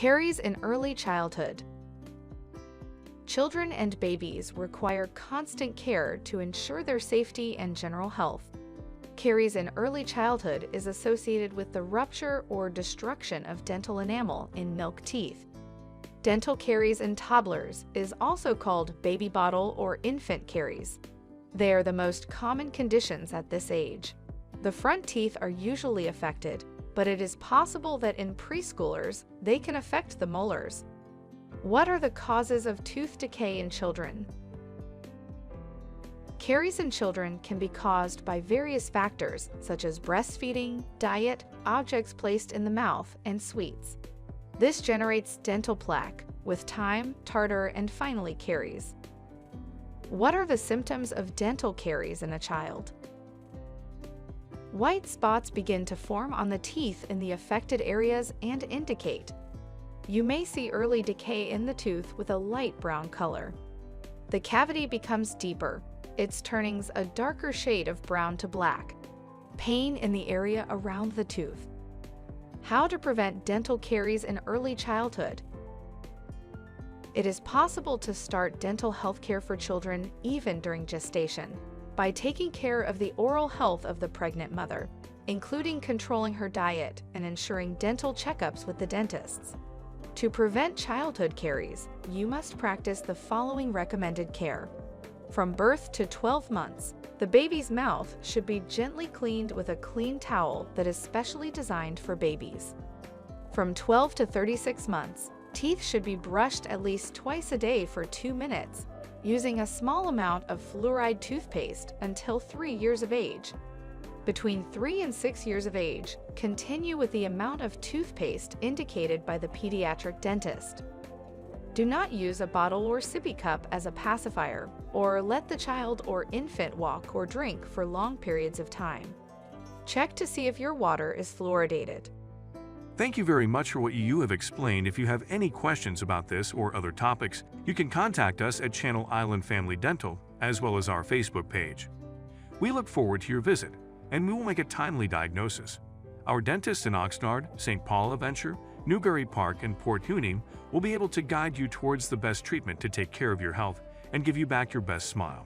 Caries in early childhood. Children and babies require constant care to ensure their safety and general health. Caries in early childhood is associated with the rupture or destruction of dental enamel in milk teeth. Dental caries in toddlers is also called baby bottle or infant caries. They are the most common conditions at this age. The front teeth are usually affected, but it is possible that in preschoolers, they can affect the molars. What are the causes of tooth decay in children? Caries in children can be caused by various factors such as breastfeeding, diet, objects placed in the mouth, and sweets. This generates dental plaque, with time, tartar, and finally caries. What are the symptoms of dental caries in a child? White spots begin to form on the teeth in the affected areas and indicate. You may see early decay in the tooth with a light brown color. The cavity becomes deeper, its turnings a darker shade of brown to black. Pain in the area around the tooth. How to prevent dental caries in early childhood? It is possible to start dental health care for children even during gestation by taking care of the oral health of the pregnant mother, including controlling her diet and ensuring dental checkups with the dentists. To prevent childhood caries, you must practice the following recommended care. From birth to 12 months, the baby's mouth should be gently cleaned with a clean towel that is specially designed for babies. From 12 to 36 months, teeth should be brushed at least twice a day for 2 minutes, using a small amount of fluoride toothpaste until 3 years of age. Between 3 and 6 years of age, continue with the amount of toothpaste indicated by the pediatric dentist. Do not use a bottle or sippy cup as a pacifier, or let the child or infant walk or drink for long periods of time. Check to see if your water is fluoridated. Thank you very much for what you have explained. If you have any questions about this or other topics, you can contact us at Channel Island Family Dental, as well as our Facebook page. We look forward to your visit, and we will make a timely diagnosis. Our dentists in Oxnard, St. Paul Adventure, Newbury Park, and Port Hueneme will be able to guide you towards the best treatment to take care of your health and give you back your best smile.